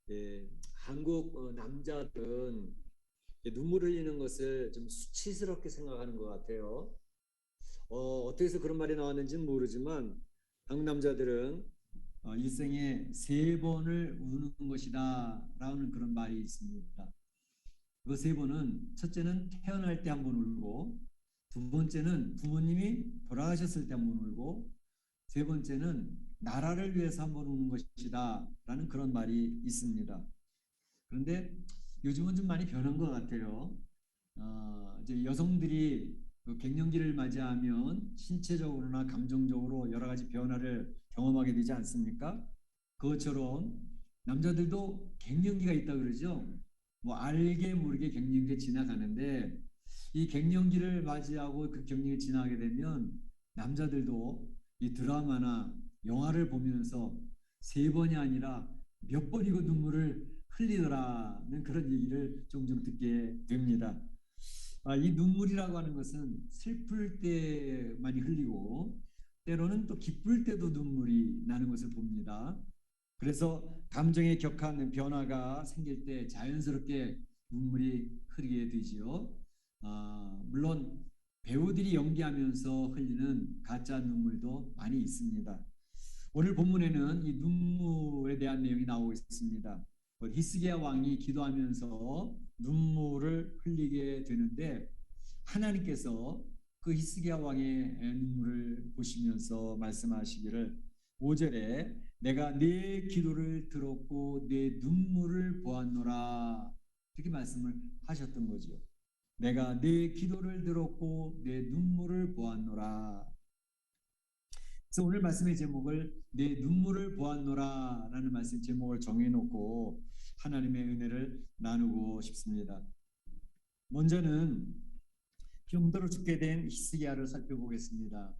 예, 한국 남자들은 눈물 흘리는 것을 좀 수치스럽게 생각하는 것 같아요. 어떻게 해서 그런 말이 나왔는지는 모르지만 한국 남자들은 일생에 세 번을 우는 것이다라는 그런 말이 있습니다. 그 세 번은 첫째는 태어날 때 한 번 울고, 두 번째는 부모님이 돌아가셨을 때 한 번 울고, 세 번째는 나라를 위해서 한 번 우는 것이다라는 그런 말이 있습니다. 그런데 요즘은 좀 많이 변한 것 같아요. 이제 여성들이 그 갱년기를 맞이하면 신체적으로나 감정적으로 여러 가지 변화를 경험하게 되지 않습니까? 그것처럼 남자들도 갱년기가 있다 그러죠. 뭐 알게 모르게 갱년기 지나가는데 이 갱년기를 맞이하고 그 갱년기 지나게 되면 남자들도 이 드라마나 영화를 보면서 세 번이 아니라 몇 번이고 눈물을 흘리더라는 그런 얘기를 종종 듣게 됩니다. 이 눈물이라고 하는 것은 슬플 때 많이 흘리고 때로는 또 기쁠 때도 눈물이 나는 것을 봅니다. 그래서 감정의 격한 변화가 생길 때 자연스럽게 눈물이 흐르게 되지요. 물론 배우들이 연기하면서 흘리는 가짜 눈물도 많이 있습니다. 오늘 본문에는 이 눈물에 대한 내용이 나오고 있습니다. 히스기야 왕이 기도하면서 눈물을 흘리게 되는데 하나님께서 그 히스기야 왕의 눈물을 보시면서 말씀하시기를 5절에 내가 네 기도를 들었고 네 눈물을 보았노라 이렇게 말씀을 하셨던 거죠. 내가 네 기도를 들었고 내 눈물을 보았노라. 그래서 오늘 말씀의 제목을 내 눈물을 보았노라라는 말씀 제목을 정해놓고 하나님의 은혜를 나누고 싶습니다. 먼저는 병들어 죽게 된 히스기야를 살펴보겠습니다.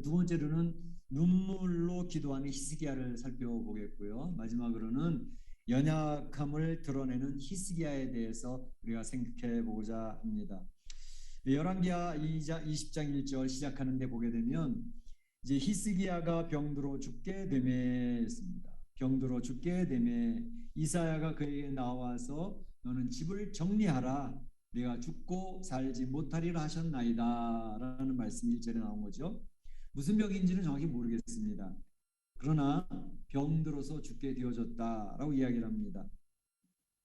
두 번째로는 눈물로 기도하는 히스기야를 살펴보겠고요. 마지막으로는 연약함을 드러내는 히스기야에 대해서 우리가 생각해 보고자 합니다. 열왕기하 20장 1절 시작하는데 보게 되면 이제 히스기야가 병들어 죽게 되매였습니다. 병들어 죽게 되매 이사야가 그에게 나와서 너는 집을 정리하라. 내가 죽고 살지 못하리라 하셨나이다. 라는 말씀이 1절에 나온 거죠. 무슨 병인지는 정확히 모르겠습니다. 그러나 병들어서 죽게 되어졌다라고 이야기를 합니다.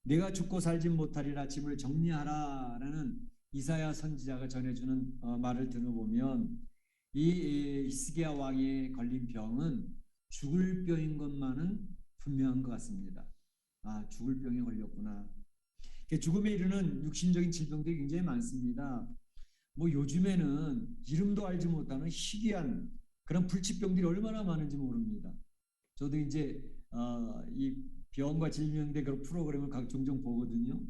내가 죽고 살지 못하리라 집을 정리하라라는 이사야 선지자가 전해주는 말을 들어보면 이 히스기야 왕이 걸린 병은 죽을 병인 것만은 분명한 것 같습니다. 죽을 병에 걸렸구나. 죽음에 이르는 육신적인 질병들이 굉장히 많습니다. 뭐 요즘에는 이름도 알지 못하는 희귀한 그런 불치병들이 얼마나 많은지 모릅니다. 저도 이제 이 병과 질병대 그런 프로그램을 종종 보거든요.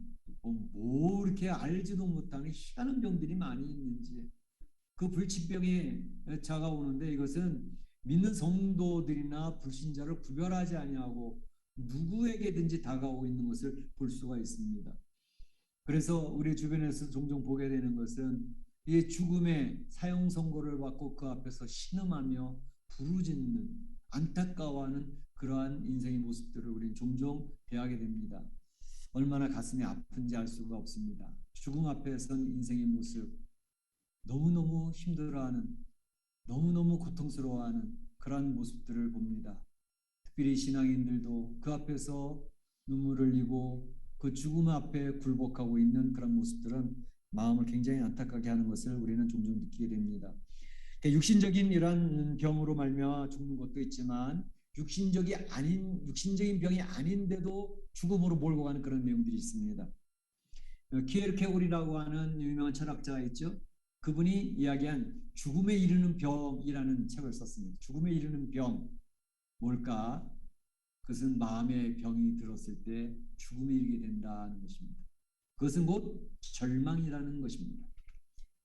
뭐 이렇게 알지도 못하는 희한한 병들이 많이 있는지 그 불치병이 다가오는데 이것은 믿는 성도들이나 불신자를 구별하지 아니하고 누구에게든지 다가오고 있는 것을 볼 수가 있습니다. 그래서 우리 주변에서 종종 보게 되는 것은 이 죽음의 사형 선고를 받고 그 앞에서 신음하며 부르짖는 안타까워하는 그러한 인생의 모습들을 우리는 종종 대하게 됩니다. 얼마나 가슴이 아픈지 알 수가 없습니다. 죽음 앞에 선 인생의 모습, 너무너무 힘들어하는, 너무너무 고통스러워하는 그러한 모습들을 봅니다. 특별히 신앙인들도 그 앞에서 눈물을 흘리고 그 죽음 앞에 굴복하고 있는 그런 모습들은 마음을 굉장히 안타깝게 하는 것을 우리는 종종 느끼게 됩니다. 육신적인 이러한 병으로 말미암아 죽는 것도 있지만 육신적인 병이 아닌데도 죽음으로 몰고 가는 그런 내용들이 있습니다. 키에르케고리라고 하는 유명한 철학자가 있죠. 그분이 이야기한 죽음에 이르는 병이라는 책을 썼습니다. 죽음에 이르는 병 뭘까? 그것은 마음의 병이 들었을 때 죽음에 이르게 된다는 것입니다. 그것은 곧 절망이라는 것입니다.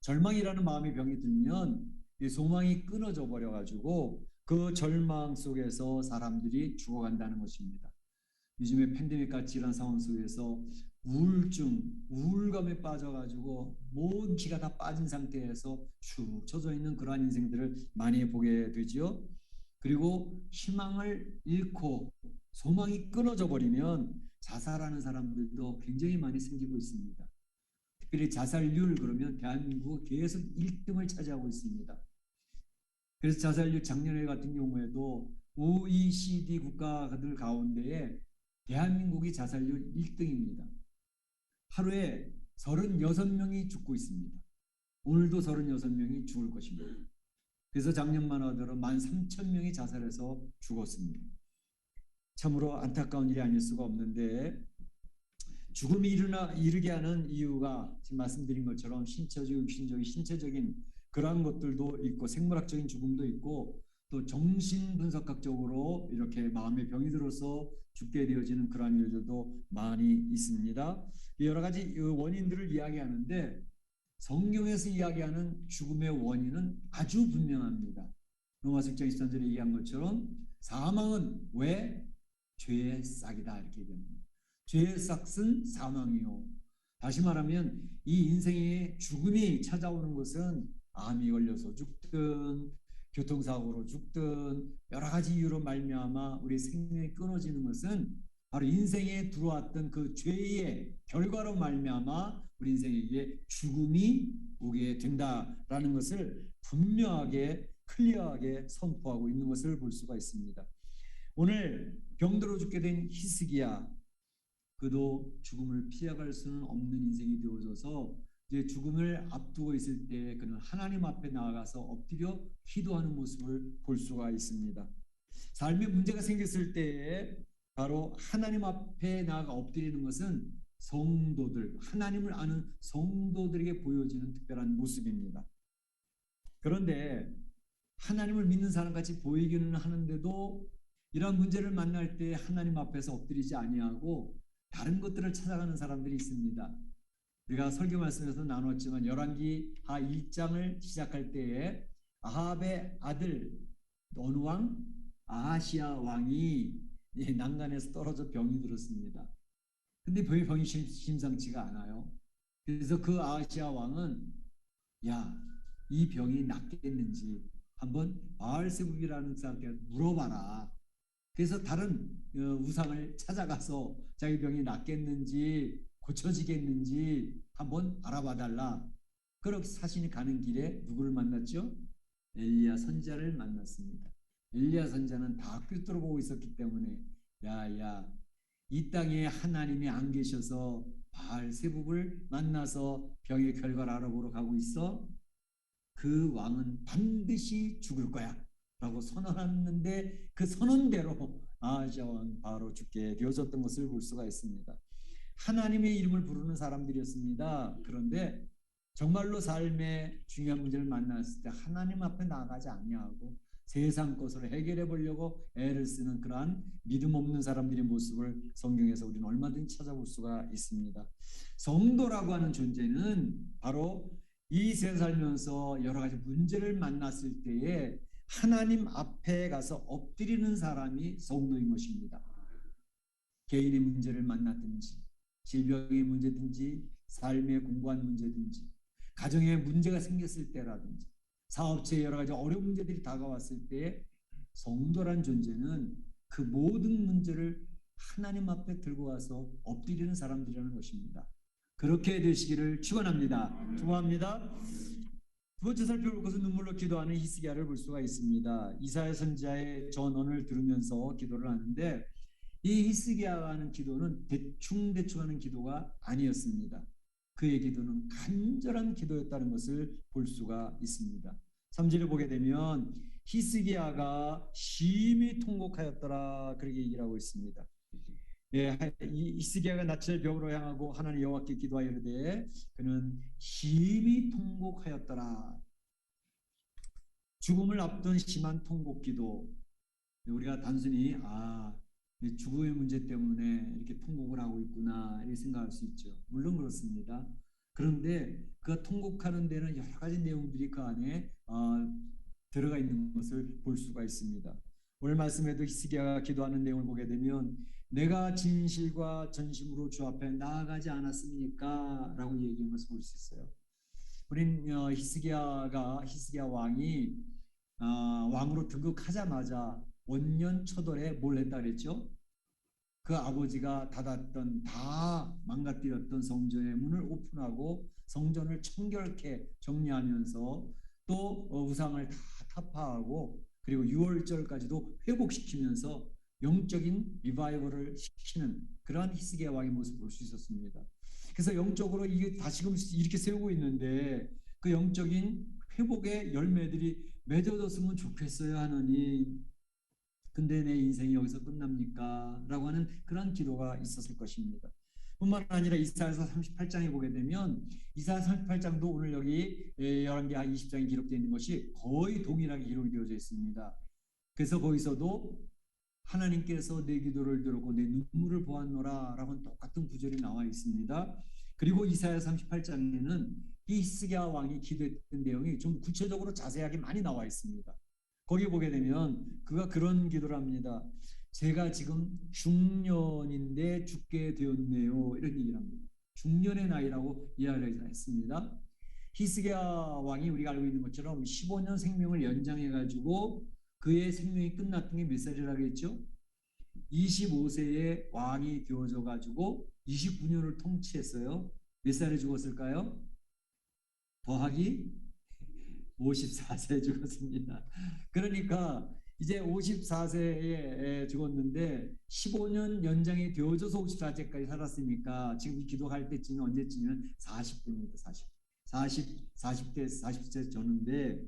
절망이라는 마음의 병이 들면 이 소망이 끊어져 버려가지고 그 절망 속에서 사람들이 죽어간다는 것입니다. 요즘에 팬데믹 같이 이런 상황 속에서 우울증, 우울감에 빠져가지고 모든 기가 다 빠진 상태에서 축 처져 있는 그러한 인생들을 많이 보게 되지요. 그리고 희망을 잃고 소망이 끊어져 버리면 자살하는 사람들도 굉장히 많이 생기고 있습니다. 특별히 자살률 그러면 대한민국은 계속 1등을 차지하고 있습니다. 그래서 자살률 작년에 같은 경우에도 OECD 국가들 가운데에 대한민국이 자살률 1등입니다. 하루에 36명이 죽고 있습니다. 오늘도 36명이 죽을 것입니다. 그래서 작년만 하더라도 13,000명이 자살해서 죽었습니다. 참으로 안타까운 일이 아닐 수가 없는데 죽음이 이르게 하는 이유가 지금 말씀드린 것처럼 신체적, 육신적, 신체적인 그러한 것들도 있고 생물학적인 죽음도 있고 또 정신분석학적으로 이렇게 마음의 병이 들어서 죽게 되어지는 그러한 일들도 많이 있습니다. 여러 가지 원인들을 이야기하는데 성경에서 이야기하는 죽음의 원인은 아주 분명합니다. 로마서 6장 23절에 얘기한 것처럼 사망은 왜? 죄의 싹이다 이렇게 얘기합니다. 죄의 싹은 사망이요. 다시 말하면 이 인생의 죽음이 찾아오는 것은 암이 걸려서 죽든 교통사고로 죽든 여러 가지 이유로 말미암아 우리 생명이 끊어지는 것은 바로 인생에 들어왔던 그 죄의 결과로 말미암아 우리 인생에게 죽음이 오게 된다라는 것을 분명하게 클리어하게 선포하고 있는 것을 볼 수가 있습니다. 오늘 병들어 죽게 된 히스기야, 그도 죽음을 피해갈 수는 없는 인생이 되어져서 이제 죽음을 앞두고 있을 때 그는 하나님 앞에 나아가서 엎드려 기도하는 모습을 볼 수가 있습니다. 삶에 문제가 생겼을 때에 바로 하나님 앞에 나아가 엎드리는 것은 성도들, 하나님을 아는 성도들에게 보여지는 특별한 모습입니다. 그런데 하나님을 믿는 사람같이 보이기는 하는데도 이런 문제를 만날 때 하나님 앞에서 엎드리지 아니하고 다른 것들을 찾아가는 사람들이 있습니다. 우리가 설교 말씀에서 나눴지만 열왕기하 1장을 시작할 때에 아합의 아들 어느 왕? 아하시아 왕이 난간에서 떨어져 병이 들었습니다. 근데 병이 심상치가 않아요. 그래서 그 아하시아 왕은 이 병이 낫겠는지 한번 바알세불이라는 사람께 물어봐라. 그래서 다른 우상을 찾아가서 자기 병이 낫겠는지 고쳐지겠는지 한번 알아봐 달라. 그렇게 사신이 가는 길에 누구를 만났죠? 엘리야 선지자를 만났습니다. 엘리야 선지자는 다 꿰뚫어 보고 있었기 때문에 이 땅에 하나님이 안 계셔서 바알세불을 만나서 병의 결과를 알아보러 가고 있어? 그 왕은 반드시 죽을 거야 라고 선언했는데 그 선언대로 아하시아 왕 바로 죽게 되어졌던 것을 볼 수가 있습니다. 하나님의 이름을 부르는 사람들이었습니다. 그런데 정말로 삶의 중요한 문제를 만났을 때 하나님 앞에 나아가지 아니하고 세상 것으로 해결해 보려고 애를 쓰는 그러한 믿음 없는 사람들의 모습을 성경에서 우리는 얼마든지 찾아볼 수가 있습니다. 성도라고 하는 존재는 바로 이 세상 살면서 여러 가지 문제를 만났을 때에 하나님 앞에 가서 엎드리는 사람이 성도인 것입니다. 개인의 문제를 만났든지 질병의 문제든지 삶의 공부한 문제든지 가정에 문제가 생겼을 때라든지 사업체에 여러 가지 어려운 문제들이 다가왔을 때 성도란 존재는 그 모든 문제를 하나님 앞에 들고 와서 엎드리는 사람들이라는 것입니다. 그렇게 되시기를 축원합니다. 축원합니다. 두 번째 살펴볼 것은 눈물로 기도하는 히스기야를 볼 수가 있습니다. 이사야 선지자의 전언을 들으면서 기도를 하는데 이 히스기야가 하는 기도는 대충 하는 기도가 아니었습니다. 그의 기도는 간절한 기도였다는 것을 볼 수가 있습니다. 3절을 보게 되면 히스기야가 심히 통곡하였더라 그렇게 얘기를 하고 있습니다. 이 히스기야가 낯을 벽으로 향하고 하나님 여호와께 기도하였는데 그는 심히 통곡하였더라. 죽음을 앞둔 심한 통곡기도. 우리가 단순히 죽음의 문제 때문에 이렇게 통곡을 하고 있구나 이렇게 생각할 수 있죠. 물론 그렇습니다. 그런데 그 통곡하는 데는 여러 가지 내용들이 그 안에 들어가 있는 것을 볼 수가 있습니다. 오늘 말씀에도 히스기야가 기도하는 내용을 보게 되면 내가 진실과 전심으로 주 앞에 나아가지 않았습니까? 라고 얘기한 것을 볼 수 있어요. 우린 히스기야 왕이 왕으로 등극하자마자 원년 초월에 뭘 했다 그랬죠? 그 아버지가 닫았던 다 망가뜨렸던 성전의 문을 오픈하고 성전을 청결케 정리하면서 또 우상을 다 타파하고 그리고 6월절까지도 회복시키면서 영적인 리바이벌을 시키는 그러한 히스기야 왕의 모습을 볼 수 있었습니다. 그래서 영적으로 이게 다시금 이렇게 세우고 있는데 그 영적인 회복의 열매들이 맺어졌으면 좋겠어요, 하느님. 근데 내 인생이 여기서 끝납니까? 라고 하는 그런 기도가 있었을 것입니다. 뿐만 아니라 이사야서 38장에 보게 되면 이사야 38장도 오늘 여기 11개 20장에 기록되어 있는 것이 거의 동일하게 기록이 되어져 있습니다. 그래서 거기서도 하나님께서 내 기도를 들었고 내 눈물을 보았노라 라고 똑같은 구절이 나와 있습니다. 그리고 이사야 38장에는 이 히스기야 왕이 기도했던 내용이 좀 구체적으로 자세하게 많이 나와 있습니다. 거기 보게 되면 그가 그런 기도를 합니다. 제가 지금 중년인데 죽게 되었네요. 이런 얘기를 합니다. 중년의 나이라고 이야기를 했습니다. 히스기야 왕이 우리가 알고 있는 것처럼 15년 생명을 연장해가지고 그의 생명이 끝났던 게 몇 살이라고 했죠? 25세에 왕이 되어져 가지고 29년을 통치했어요. 몇 살에 죽었을까요? 더하기 54세에 죽었습니다. 그러니까 이제 54세에 죽었는데 15년 연장이 되어져서 54세까지 살았으니까 지금 기도할 때쯤은 언제쯤이면 40대입니다. 40대 40세 전후인데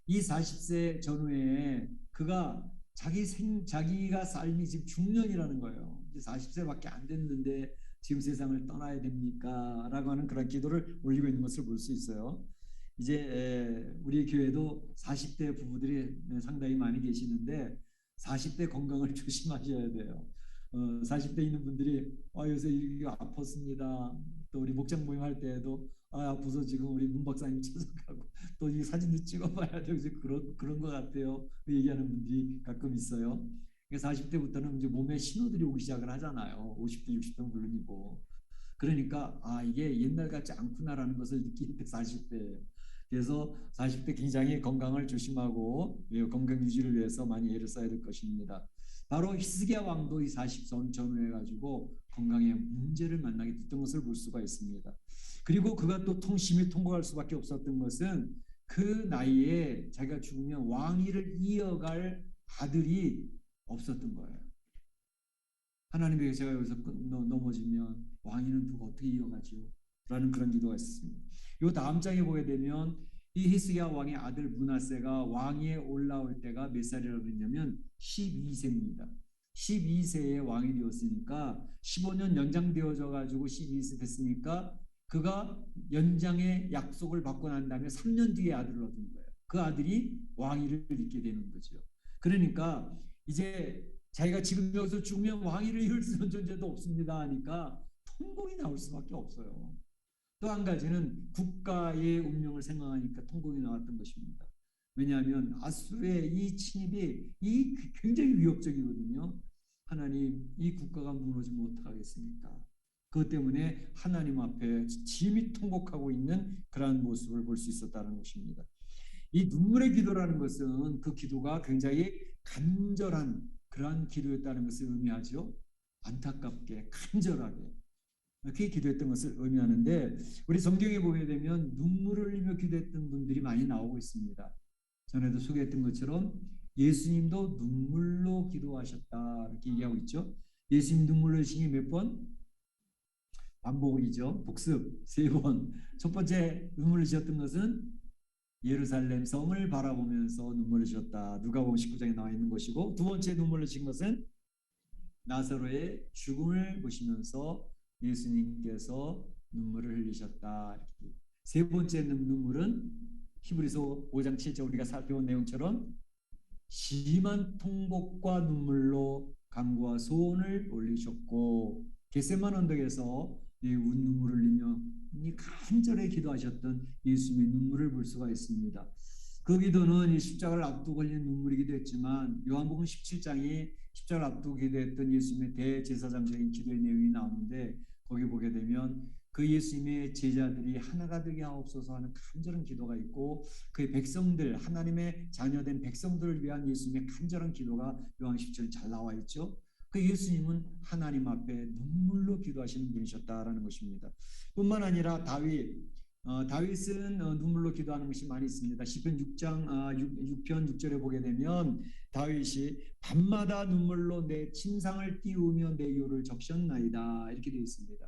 이 40세 전후에 그가 자기가 삶이 지금 중년이라는 거예요. 이제 40세밖에 안 됐는데 지금 세상을 떠나야 됩니까? 라고 하는 그런 기도를 올리고 있는 것을 볼 수 있어요. 이제 우리 교회도 40대 부부들이 상당히 많이 계시는데 40대 건강을 조심하셔야 돼요. 40대 있는 분들이 요새 이게 아팠습니다. 또 우리 목장 모임 할 때에도 아파서 지금 우리 문 박사님 찾아가고 또 이 사진도 찍어봐야 되고 그런 것 같아요. 얘기하는 분들이 가끔 있어요. 40대부터는 이제 몸에 신호들이 오기 시작을 하잖아요. 50대, 60대는 물론이고. 그러니까 이게 옛날 같지 않구나라는 것을 느끼는 게 40대예요. 그래서 40대 굉장히 건강을 조심하고 건강 유지를 위해서 많이 애를 써야 될 것입니다. 바로 히스기야 왕도 이 40선 전후해 가지고 건강에 문제를 만나게 됐던 것을 볼 수가 있습니다. 그리고 그가 또 심히 통곡할 수밖에 없었던 것은 그 나이에 자기가 죽으면 왕위를 이어갈 아들이 없었던 거예요. 하나님에게 제가 여기서 넘어지면 왕위는 누가 어떻게 이어가죠? 라는 그런 기도가 있었습니다. 이 다음 장에 보게 되면 이 히스기야 왕의 아들 므낫세가 왕위에 올라올 때가 몇 살이라고 했냐면 12세입니다. 12세에 왕이 되었으니까 15년 연장되어져 가지고 12세 됐으니까 그가 연장의 약속을 받고 난 다음에 3년 뒤에 아들을 얻은 거예요. 그 아들이 왕위를 잇게 되는 거죠. 그러니까 이제 자기가 지금 여기서 죽으면 왕위를 이을 수 있는 존재도 없습니다 하니까 통곡이 나올 수밖에 없어요. 또 한 가지는 국가의 운명을 생각하니까 통곡이 나왔던 것입니다. 왜냐하면 아수르의 이 침입이 굉장히 위협적이거든요. 하나님, 이 국가가 무너지면 어떡하겠습니까? 그것 때문에 하나님 앞에 심히 통곡하고 있는 그러한 모습을 볼 수 있었다는 것입니다. 이 눈물의 기도라는 것은 그 기도가 굉장히 간절한 그러한 기도였다는 것을 의미하죠. 안타깝게 간절하게 그렇게 기도했던 것을 의미하는데 우리 성경에 보게 되면 눈물을 흘리며 기도했던 분들이 많이 나오고 있습니다. 전에도 소개했던 것처럼 예수님도 눈물로 기도하셨다 이렇게 얘기하고 있죠. 예수님 눈물 흘리신 게 몇 번? 반복이죠. 복습 3번. 첫 번째 눈물 흘리셨던 것은 예루살렘 성을 바라보면서 눈물을 흘리셨다. 누가복음 19장에 나와 있는 것이고 두 번째 눈물을 흘리신 것은 나사로의 죽음을 보시면서 예수님께서 눈물을 흘리셨다. 세 번째 눈물은 히브리서 5장 7절 우리가 살펴본 내용처럼 심한 통곡과 눈물로 간구와 소원을 올리셨고 겟세만 언덕에서 눈물을 흘리며 간절히 기도하셨던 예수님의 눈물을 볼 수가 있습니다. 그 기도는 이 십자가를 앞두고 흘린 눈물이기도 했지만 요한복음 17장이 십자가를 앞두고 기도했던 예수님의 대제사장적인 기도의 내용이 나오는데 거기 보게 되면 그 예수님의 제자들이 하나가 되게 하옵소서 하는 간절한 기도가 있고 그의 백성들 하나님의 자녀된 백성들을 위한 예수님의 간절한 기도가 요한 17장에 잘 나와 있죠. 그 예수님은 하나님 앞에 눈물로 기도하시는 분이셨다라는 것입니다. 뿐만 아니라 다윗은 눈물로 기도하는 것이 많이 있습니다. 시편 6편 6절에 보게 되면 다윗이 밤마다 눈물로 내 침상을 띄우며 내 요를 적셨나이다 이렇게 되어 있습니다.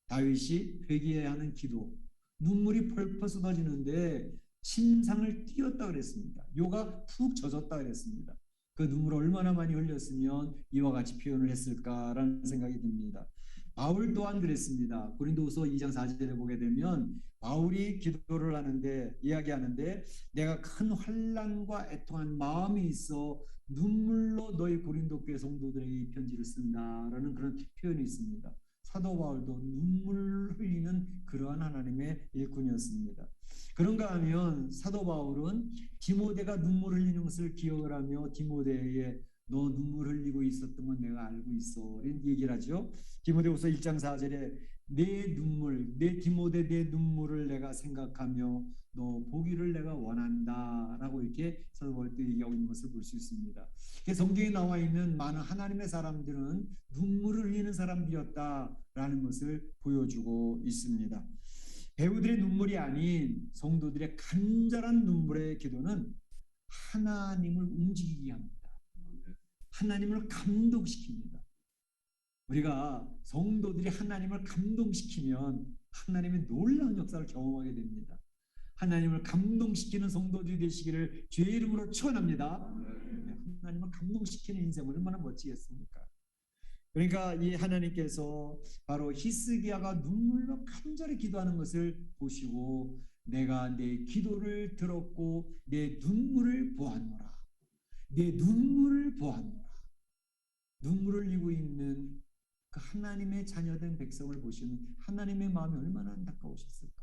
다윗이 회개해야 하는 기도, 눈물이 펄펄 쏟아지는데 침상을 띄었다 그랬습니다. 요가 푹 젖었다 그랬습니다. 그 눈물을 얼마나 많이 흘렸으면 이와 같이 표현을 했을까라는 생각이 듭니다. 바울 또한 그랬습니다. 고린도후서 2장 4절에 보게 되면 바울이 기도를 하는데 이야기하는데 내가 큰 환난과 애통한 마음이 있어 눈물로 너희 고린도 교회 성도들에게 이 편지를 쓴다라는 그런 표현이 있습니다. 사도 바울도 눈물 흘리는 그러한 하나님의 일꾼이었습니다. 그런가 하면 사도 바울은 디모데가 눈물 흘리는 것을 기억을 하며 디모데에게 너 눈물 흘리고 있었던 건 내가 알고 있어 이런 얘기를 하죠. 디모데후서 1장 4절에 내 눈물, 내 디모데 내 눈물을 내가 생각하며 너 보기를 내가 원한다 라고 이렇게 사도 바울도 얘기하고 있는 것을 볼 수 있습니다. 성경에 나와 있는 많은 하나님의 사람들은 눈물을 흘리는 사람들이었다라는 것을 보여주고 있습니다. 배우들의 눈물이 아닌 성도들의 간절한 눈물의 기도는 하나님을 움직이게 합니다. 하나님을 감동시킵니다. 우리가 성도들이 하나님을 감동시키면 하나님의 놀라운 역사를 경험하게 됩니다. 하나님을 감동시키는 성도들이 되시기를 주의 이름으로 축원합니다. 하나님을 감동시키는 인생 얼마나 멋지겠습니까? 그러니까 이 하나님께서 바로 히스기야가 눈물로 간절히 기도하는 것을 보시고 내가 내 기도를 들었고 내 눈물을 보았노라. 내 눈물을 보았노라. 눈물을 흘리고 있는 그 하나님의 자녀된 백성을 보시는 하나님의 마음이 얼마나 안타까우셨을까?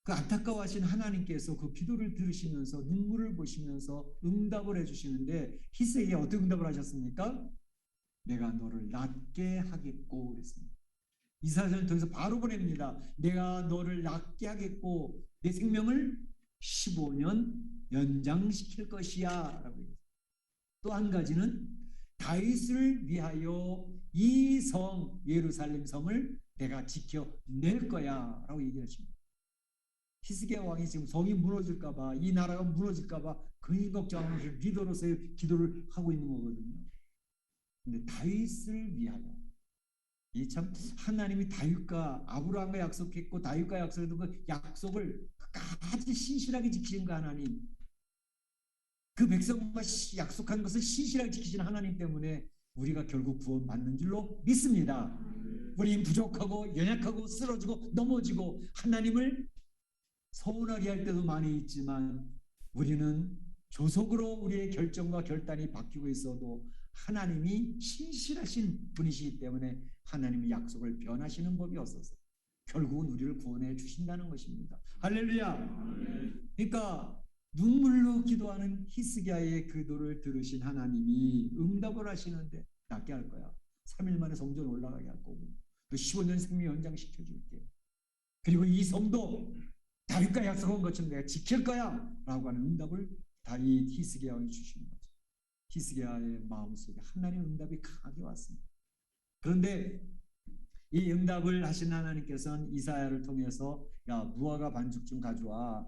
그 안타까워하신 하나님께서 그 기도를 들으시면서 눈물을 보시면서 응답을 해주시는데 히스기야가 어떻게 응답을 하셨습니까? 내가 너를 낫게 하겠고 그랬습니다. 이사야를 통해서 바로 보냅니다. 내가 너를 낫게 하겠고 내 생명을 15년 연장시킬 것이야 라고 얘기했습니다. 또 한 가지는 다윗을 위하여 이 성 예루살렘 성을 내가 지켜낼 거야 라고 얘기하십니다. 히스기야 왕이 지금 성이 무너질까 봐 이 나라가 무너질까 봐 근심 걱정하면서 리더로서의 기도를 하고 있는 거거든요. 근데 다윗을 위하여 이 참 하나님이 다윗과 아브라함과 약속했고 다윗과 약속했던 그 약속을 끝까지 신실하게 지키신 그 하나님, 그 백성과 약속한 것을 신실하게 지키신 하나님 때문에 우리가 결국 구원받는 줄로 믿습니다. 우리는 부족하고 연약하고 쓰러지고 넘어지고 하나님을 서운하게 할 때도 많이 있지만 우리는 조속으로 우리의 결정과 결단이 바뀌고 있어도 하나님이 신실하신 분이시기 때문에 하나님의 약속을 변하시는 법이 없어서 결국은 우리를 구원해 주신다는 것입니다. 할렐루야. 그러니까 눈물로 기도하는 히스기야의 기도를 들으신 하나님이 응답을 하시는데 낫게 할 거야. 3일 만에 성전 올라가게 할 거고 또 15년 생명 연장시켜 줄게. 그리고 이 성도 다윗과 약속한 것처럼 내가 지킬 거야 라고 하는 응답을 다윗 히스기야에게 주시는 거죠. 히스기야의 마음속에 하나님의 응답이 강하게 왔습니다. 그런데 이 응답을 하신 하나님께서는 이사야를 통해서 야 무화과 반죽 좀 가져와.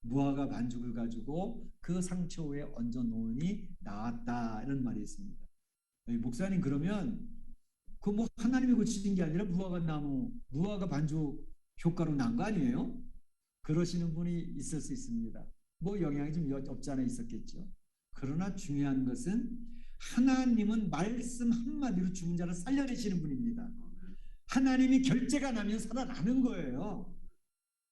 무화과 반죽을 가지고 그 상처 위에 얹어 놓으니 나았다 이런 말이 있습니다. 목사님 그러면 그 뭐 하나님이 고치신 게 아니라 무화과 반죽 효과로 난 거 아니에요? 그러시는 분이 있을 수 있습니다. 뭐 영향이 좀 없지 않아 있었겠죠. 그러나 중요한 것은 하나님은 말씀 한마디로 죽은 자를 살려내시는 분입니다. 하나님이 결제가 나면 살아나는 거예요.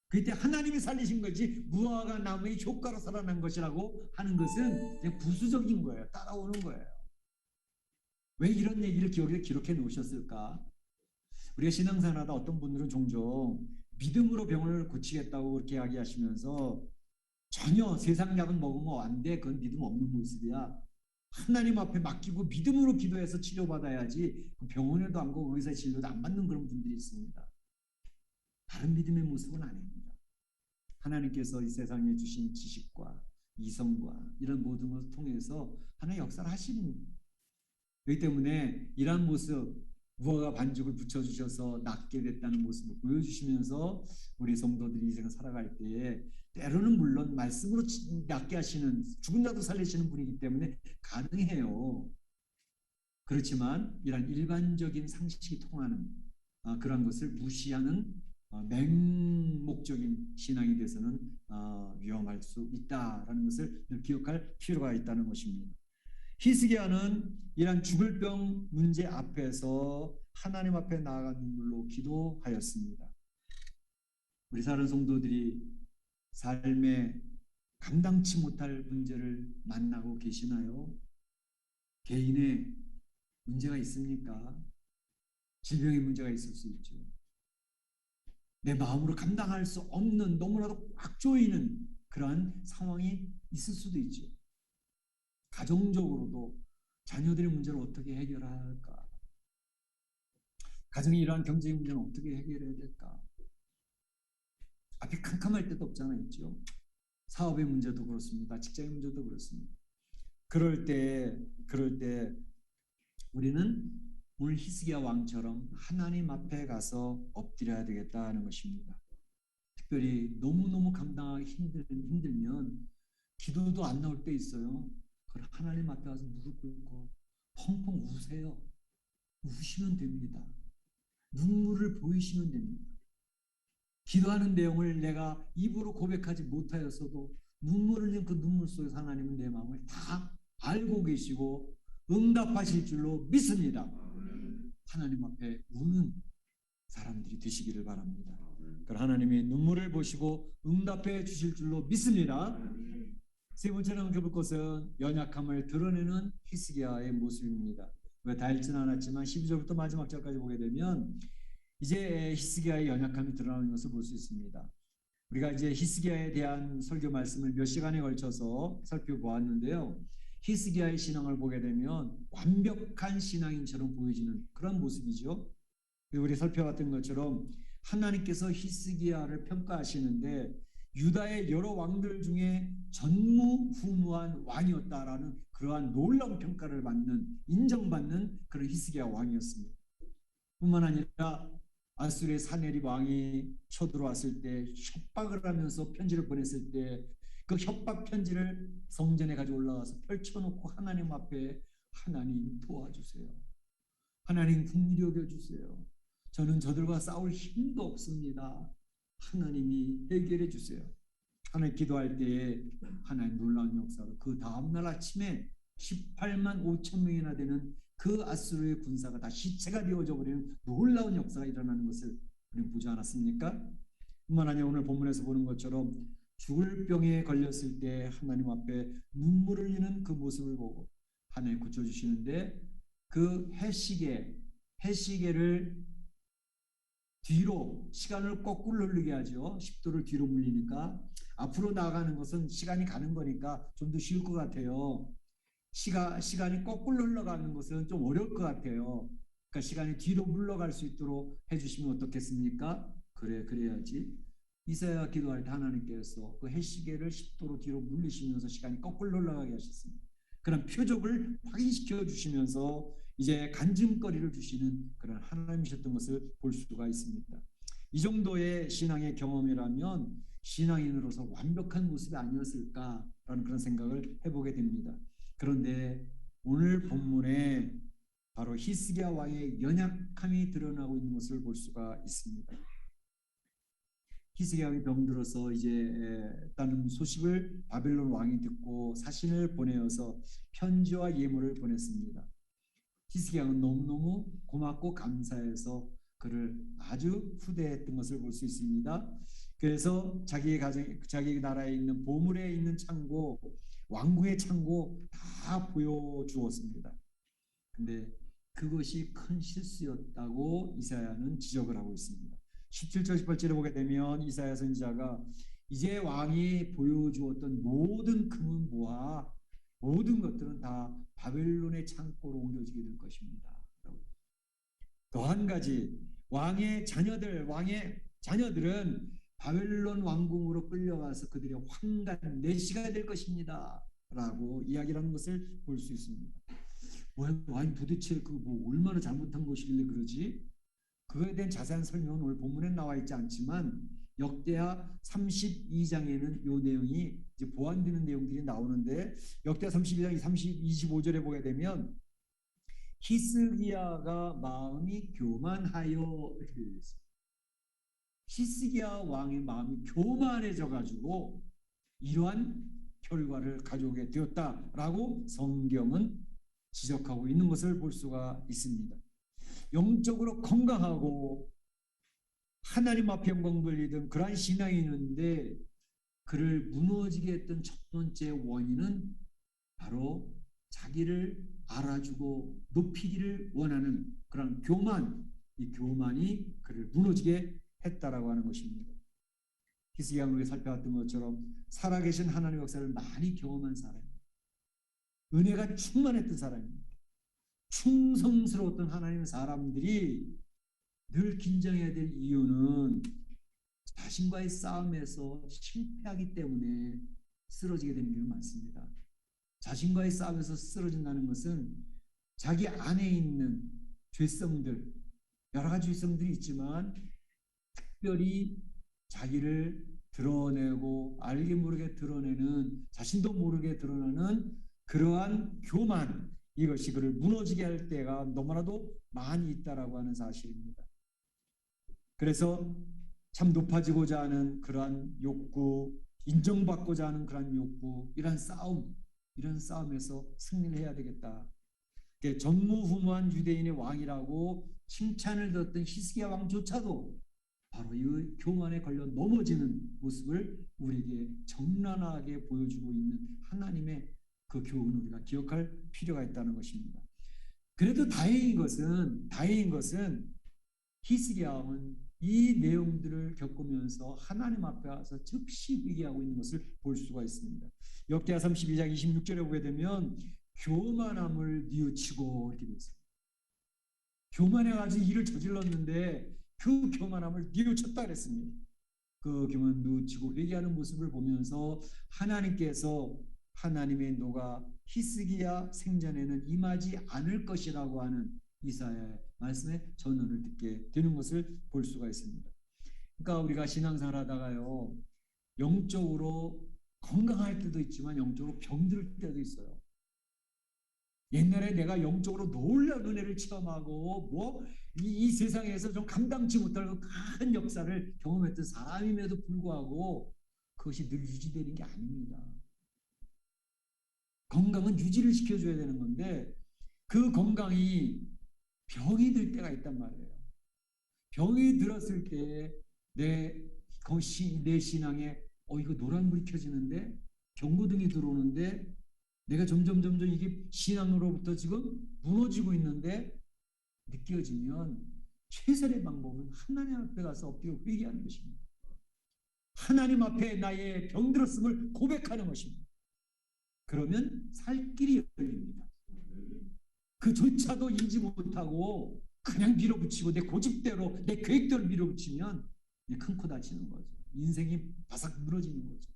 그때 하나님이 살리신 거지 무화과 나무의 효과로 살아난 것이라고 하는 것은 그냥 부수적인 거예요. 따라오는 거예요. 왜 이런 얘기를 기록해 놓으셨을까? 우리가 신앙생활하다 어떤 분들은 종종 믿음으로 병을 고치겠다고 그렇게 이야기하시면서 전혀 세상 약은 먹으면 안 돼. 그건 믿음 없는 모습이야. 하나님 앞에 맡기고 믿음으로 기도해서 치료받아야지 병원에도 안 가고 의사 진료도 안 받는 그런 분들이 있습니다. 다른 믿음의 모습은 아닙니다. 하나님께서 이 세상에 주신 지식과 이성과 이런 모든 것을 통해서 하나님 역사를 하시는 그렇기 때문에 이러한 모습, 무화과 반죽을 붙여주셔서 낫게 됐다는 모습을 보여주시면서 우리 성도들이 이 생을 살아갈 때에 때로는 물론 말씀으로 낫게 하시는, 죽은 자도 살리시는 분이기 때문에 가능해요. 그렇지만 이런 일반적인 상식이 통하는 그런 것을 무시하는 맹목적인 신앙이 돼서는 위험할 수 있다라는 것을 늘 기억할 필요가 있다는 것입니다. 히스기야는 이런 죽을 병 문제 앞에서 하나님 앞에 나아가 눈물로 기도하였습니다. 우리 사는 성도들이 삶에 감당치 못할 문제를 만나고 계시나요? 개인의 문제가 있습니까? 질병의 문제가 있을 수 있죠. 내 마음으로 감당할 수 없는, 너무나도 꽉 조이는 그러한 상황이 있을 수도 있죠. 가정적으로도 자녀들의 문제를 어떻게 해결할까? 가정이 이러한 경제의 문제는 어떻게 해결해야 될까? 앞이 캄캄할 때도 없잖아 있죠. 사업의 문제도 그렇습니다. 직장의 문제도 그렇습니다. 그럴 때 우리는 오늘 히스기야 왕처럼 하나님 앞에 가서 엎드려야 되겠다는 것입니다. 특별히 너무너무 감당하기 힘들면 기도도 안 나올 때 있어요. 그걸 하나님 앞에 가서 무릎 꿇고 펑펑 우세요. 우시면 됩니다. 눈물을 보이시면 됩니다. 기도하는 내용을 내가 입으로 고백하지 못하였어도 눈물 흘린 그 눈물 속에서 하나님은 내 마음을 다 알고 계시고 응답하실 줄로 믿습니다. 하나님 앞에 우는 사람들이 되시기를 바랍니다. 하나님이 눈물을 보시고 응답해 주실 줄로 믿습니다. 세 번째로 언급할 것은 연약함을 드러내는 히스기야의 모습입니다. 다 읽지는 않았지만 12절부터 마지막 절까지 보게 되면 이제 히스기야의 연약함이 드러나는 것을 볼 수 있습니다. 우리가 이제 히스기야에 대한 설교 말씀을 몇 시간에 걸쳐서 살펴보았는데요. 히스기야의 신앙을 보게 되면 완벽한 신앙인처럼 보여지는 그런 모습이죠. 우리 살펴봤던 것처럼 하나님께서 히스기야를 평가하시는데 유다의 여러 왕들 중에 전무후무한 왕이었다라는 그러한 놀라운 평가를 받는, 인정받는 그런 히스기야 왕이었습니다. 뿐만 아니라 아수르의 사네립 왕이 쳐들어왔을 때 협박을 하면서 편지를 보냈을 때 그 협박 편지를 성전에 가지고 올라가서 펼쳐놓고 하나님 앞에 하나님 도와주세요. 하나님 긍휼히 여겨주세요. 저는 저들과 싸울 힘도 없습니다. 하나님이 해결해 주세요. 하나님 기도할 때에 하나님 놀라운 역사로 그 다음날 아침에 18만 5천 명이나 되는 그 아수르의 군사가 다 시체가 되어져 버리는 놀라운 역사가 일어나는 것을 우리는 보지 않았습니까? 뿐만 아니라 오늘 본문에서 보는 것처럼 죽을 병에 걸렸을 때 하나님 앞에 눈물을 흘리는 그 모습을 보고 하나님 고쳐주시는데 그 해시계를 뒤로 시간을 거꾸로 흐르게 하죠. 10도를 뒤로 물리니까 앞으로 나아가는 것은 시간이 가는 거니까 좀 더 쉬울 것 같아요. 시간이 거꾸로 흘러가는 것은 좀 어려울 것 같아요. 그러니까 시간이 뒤로 물러갈 수 있도록 해주시면 어떻겠습니까? 그래야지. 이사야 기도할 때 하나님께서 그 해시계를 10도로 뒤로 물리시면서 시간이 거꾸로 흘러가게 하셨습니다. 그런 표적을 확인시켜 주시면서 이제 간증거리를 주시는 그런 하나님이셨던 것을 볼 수가 있습니다. 이 정도의 신앙의 경험이라면 신앙인으로서 완벽한 모습이 아니었을까라는 그런 생각을 해보게 됩니다. 그런데 오늘 본문에 바로 히스기야 왕의 연약함이 드러나고 있는 것을 볼 수가 있습니다. 히스기야 왕이 병들어서 이제 다는 소식을 바벨론 왕이 듣고 사신을 보내어서 편지와 예물을 보냈습니다. 히스기야 왕은 너무너무 고맙고 감사해서 그를 아주 후대했던 것을 볼 수 있습니다. 그래서 자기 나라에 있는 보물에 있는 창고, 왕궁의 창고 다 보여주었습니다. 근데 그것이 큰 실수였다고 이사야는 지적을 하고 있습니다. 17절 18절에 보게 되면 이사야 선지자가 이제 왕이 보여주었던 모든 금은 모아 모든 것들은 다 바벨론의 창고로 옮겨지게 될 것입니다. 또 한 가지 왕의 자녀들은 바벨론 왕궁으로 끌려가서 그들의 황간 내시가 될 것입니다. 라고 이야기하는 것을 볼 수 있습니다. 아니 도대체 그 뭐 얼마나 잘못한 것이길래 그러지? 그거에 대한 자세한 설명은 오늘 본문에 나와 있지 않지만 역대하 32장에는 이 내용이 이제 보완되는 내용들이 나오는데 역대하 32장 25절에 보게 되면 히스기야가 마음이 교만하여 이렇게 되어 있습니다. 히스기야 왕의 마음이 교만해져 가지고 이러한 결과를 가져오게 되었다라고 성경은 지적하고 있는 것을 볼 수가 있습니다. 영적으로 건강하고 하나님 앞에 영광 돌리던 그러한 신앙이 있는데 그를 무너지게 했던 첫 번째 원인은 바로 자기를 알아주고 높이기를 원하는 그런 교만, 이 교만이 그를 무너지게 했다라고 하는 것입니다. 히스기야 우리가 살펴봤던 것처럼 살아계신 하나님의 역사를 많이 경험한 사람입니다. 은혜가 충만했던 사람입니다. 충성스러웠던 하나님의 사람들이 늘 긴장해야 될 이유는 자신과의 싸움에서 실패하기 때문에 쓰러지게 되는 경우가 많습니다. 자신과의 싸움에서 쓰러진다는 것은 자기 안에 있는 죄성들, 여러 가지 죄성들이 있지만 특별히 자기를 드러내고 알게 모르게 드러내는 자신도 모르게 드러나는 그러한 교만, 이것이 그를 무너지게 할 때가 너무나도 많이 있다라고 하는 사실입니다. 그래서 참 높아지고자 하는 그러한 욕구, 인정받고자 하는 그러한 욕구, 이런 싸움에서 승리를 해야 되겠다. 전무후무한 유대인의 왕이라고 칭찬을 듣던 히스기야 왕조차도 바로 이 교만에 걸려 넘어지는 모습을 우리에게 적나라하게 보여주고 있는 하나님의 그 교훈을 우리가 기억할 필요가 있다는 것입니다. 그래도 다행인 것은 히스기야 왕은 이 내용들을 겪으면서 하나님 앞에 와서 즉시 회개하고 있는 것을 볼 수가 있습니다. 역대하 32장 26절에 보게 되면 교만함을 뉘우치고 이렇게 되어 있습니다. 교만해가지고 일을 저질렀는데 그 교만함을 뉘우쳤다 그랬습니다. 그 교만 뉘우치고 회개하는 모습을 보면서 하나님께서 하나님의 노가 히스기야 생전에는 임하지 않을 것이라고 하는 이사야의 말씀에 전언을 듣게 되는 것을 볼 수가 있습니다. 그러니까 우리가 신앙생활 하다가요, 영적으로 건강할 때도 있지만 영적으로 병들 때도 있어요. 옛날에 내가 영적으로 놀라운 은혜를 체험하고 이 세상에서 좀 감당치 못할 큰 역사를 경험했던 사람임에도 불구하고 그것이 늘 유지되는 게 아닙니다. 건강은 유지를 시켜줘야 되는 건데 그 건강이 병이 들 때가 있단 말이에요. 병이 들었을 때 내 신앙에 이거 노란불이 켜지는데 경고등이 들어오는데 내가 점점 이게 신앙으로부터 지금 무너지고 있는데 느껴지면 최선의 방법은 하나님 앞에 가서 엎드려 회개하는 것입니다. 하나님 앞에 나의 병들었음을 고백하는 것입니다. 그러면 살 길이 열립니다. 그조차도 인지 못하고 그냥 밀어붙이고 내 고집대로 내 계획대로 밀어붙이면 큰 코 다치는 거죠. 인생이 바삭 무너지는 거죠.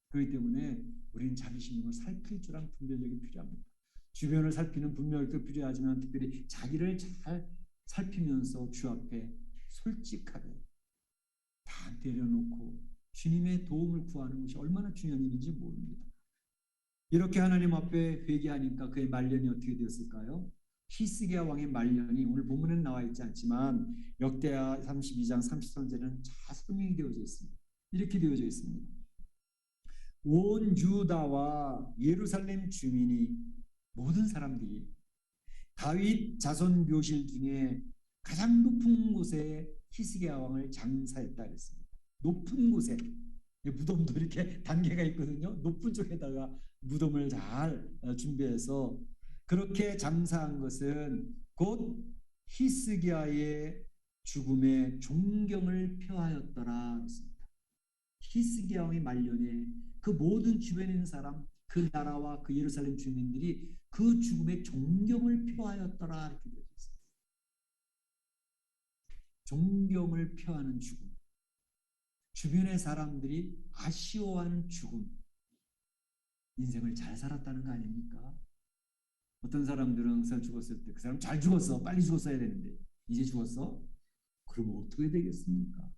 그렇기 때문에 우리는 자기 신경을 살필 줄 아는 분별력이 필요합니다. 주변을 살피는 분별력도 필요하지만 특별히 자기를 잘 살피면서 주 앞에 솔직하게 다 내려놓고 주님의 도움을 구하는 것이 얼마나 중요한 일인지 모릅니다. 이렇게 하나님 앞에 회개하니까 그의 말년이 어떻게 되었을까요? 히스기야 왕의 말년이 오늘 본문에는 나와 있지 않지만 역대하 32장 33절에는 다 설명이 되어져 있습니다. 이렇게 되어져 있습니다. 온 유다와 예루살렘 주민이 모든 사람들이 다윗 자손 묘실 중에 가장 높은 곳에 히스기야 왕을 장사했다 그랬습니다. 높은 곳에 무덤도 이렇게 단계가 있거든요. 높은 쪽에다가 무덤을 잘 준비해서 그렇게 장사한 것은 곧 히스기야의 죽음에 존경을 표하였더라 했습니다. 히스기야 왕의 말년에 그 모든 주변에 있는 사람, 그 나라와 그 예루살렘 주민들이 그 죽음에 존경을 표하였더라 이렇게 되어 있습니다. 존경을 표하는 죽음. 주변의 사람들이 아쉬워하는 죽음. 인생을 잘 살았다는 거 아닙니까? 어떤 사람들은 그 사람 죽었을 때 그 사람 잘 죽었어, 빨리 죽었어야 되는데 이제 죽었어? 그러면 어떻게 되겠습니까?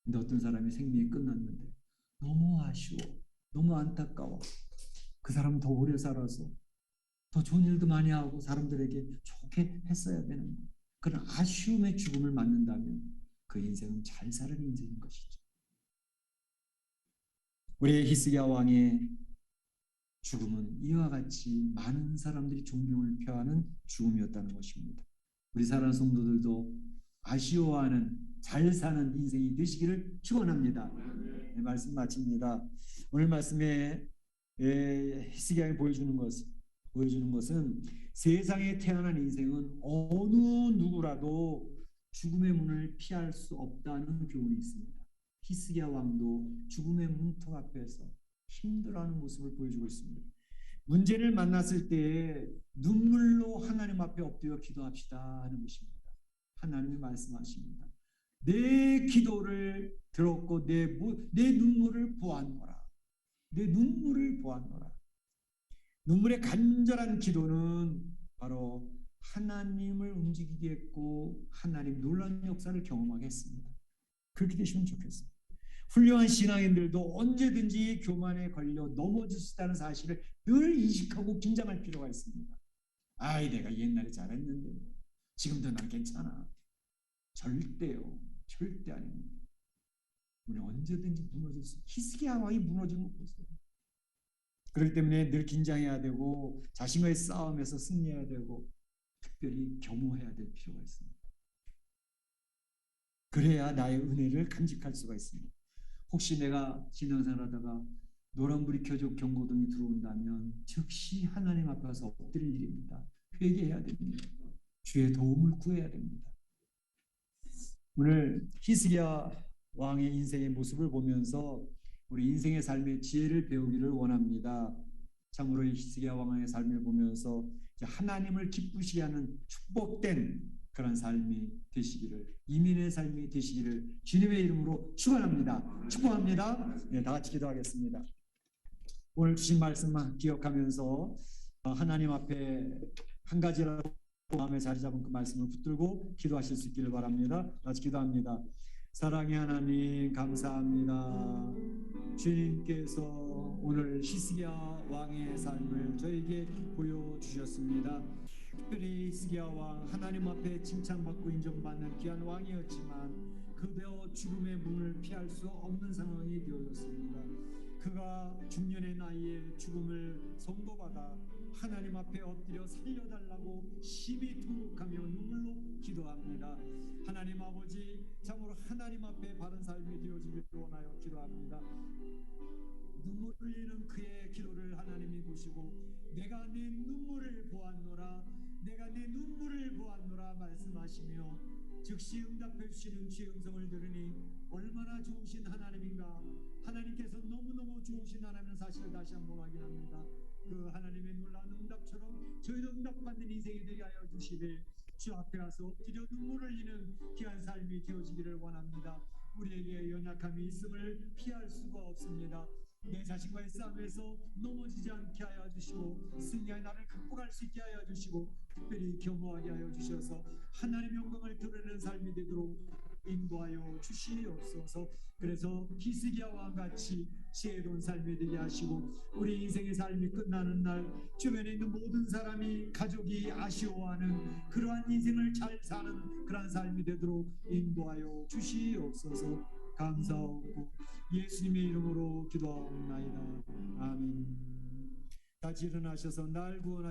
근데 어떤 사람이 생명이 끝났는데 너무 아쉬워, 너무 안타까워. 그 사람은 더 오래 살아서 더 좋은 일도 많이 하고 사람들에게 좋게 했어야 되는데 그런 아쉬움의 죽음을 맞는다면 그 인생은 잘 사는 인생인 것이죠. 우리 히스기야 왕의 죽음은 이와 같이 많은 사람들이 존경을 표하는 죽음이었다는 것입니다. 우리 사랑하는 성도들도 아쉬워하는 잘 사는 인생이 되시기를 축원합니다. 네, 말씀 마칩니다. 오늘 말씀에 히스기야가 보여주는 것은 세상에 태어난 인생은 어느 누구라도 죽음의 문을 피할 수 없다는 교훈이 있습니다. 히스기야 왕도 죽음의 문턱 앞에서 힘들어하는 모습을 보여주고 있습니다. 문제를 만났을 때 눈물로 하나님 앞에 엎드려 기도합시다 하는 것입니다. 하나님이 말씀하십니다. 내 기도를 들었고 내 눈물을 보았노라. 내 눈물을 보았노라. 눈물의 간절한 기도는 바로 하나님을 움직이게 했고 하나님 놀라운 역사를 경험하게 했습니다. 그렇게 되시면 좋겠습니다. 훌륭한 신앙인들도 언제든지 교만에 걸려 넘어질 수 있다는 사실을 늘 인식하고 긴장할 필요가 있습니다. 아이 내가 옛날에 잘했는데 지금도 난 괜찮아. 절대요. 절대 아닙니다. 우리 언제든지 무너질 수 히스기야 왕이 무너진 거 보세요. 그렇기 때문에 늘 긴장해야 되고 자신과의 싸움에서 승리해야 되고 특별히 겸허해야 될 필요가 있습니다. 그래야 나의 은혜를 간직할 수가 있습니다. 혹시 내가 신앙생활하다가 노란불이 켜져 경고등이 들어온다면 즉시 하나님 앞에서 엎드릴 일입니다. 회개해야 됩니다. 주의 도움을 구해야 됩니다. 오늘 히스기야 왕의 인생의 모습을 보면서 우리 인생의 삶의 지혜를 배우기를 원합니다. 참으로 히스기야 왕의 삶을 보면서 하나님을 기쁘시게 하는 축복된 그런 삶이 되시기를, 이민의 삶이 되시기를 주님의 이름으로 축원합니다. 축복합니다. 네, 다 같이 기도하겠습니다. 오늘 주신 말씀만 기억하면서 하나님 앞에 한 가지라도 마음에 자리 잡은 그 말씀을 붙들고 기도하실 수 있기를 바랍니다. 같이 기도합니다. 사랑의 하나님 감사합니다. 주님께서 오늘 히스기야 왕의 삶을 저에게 보여주셨습니다. 특별히 히스기야 왕 하나님 앞에 칭찬받고 인정받는 귀한 왕이었지만 그대로 죽음의 문을 피할 수 없는 상황이 되어졌습니다. 그가 중년의 나이에 죽음을 선고받아 하나님 앞에 엎드려 살려달라고 심히 통곡하며 눈물로 기도합니다. 하나님 아버지 참으로 하나님 앞에 바른 삶이 되어지길 원하여 기도합니다. 눈물 흘리는 그의 기도를 하나님이 보시고 내가 내 눈물을 보았노라, 내가 내 눈물을 보았노라 말씀하시며 즉시 응답해 주시는 주의 음성을 들으니 얼마나 좋으신 하나님인가. 하나님께서 너무너무 좋으신 하나님의 사실을 다시 한번 확인합니다. 그 하나님의 놀라운 응답처럼 저희도 응답받는 인생이 되게 하여 주시되 주 앞에 가서 엎드려 눈물을 흘리는 귀한 삶이 되어지기를 원합니다. 우리에게 연약함이 있음을 피할 수가 없습니다. 내 자신과의 싸움에서 넘어지지 않게 하여 주시고 승리의 나를 극복할 수 있게 하여 주시고 특별히 겸허하게 하여 주셔서 하나님의 영광을 드러내는 삶이 되도록 인도하여 주시옵소서. 그래서 히스기야 왕 같이 지혜로운 삶이 되게 하시고 우리 인생의 삶이 끝나는 날 주변에 있는 모든 사람이 가족이 아쉬워하는 그러한 인생을 잘 사는 그러한 삶이 되도록 인도하여 주시옵소서. 감사하고 예수님의 이름으로 기도하옵나이다. 아멘. 같이 일어나셔서 날 구원하시옵소서.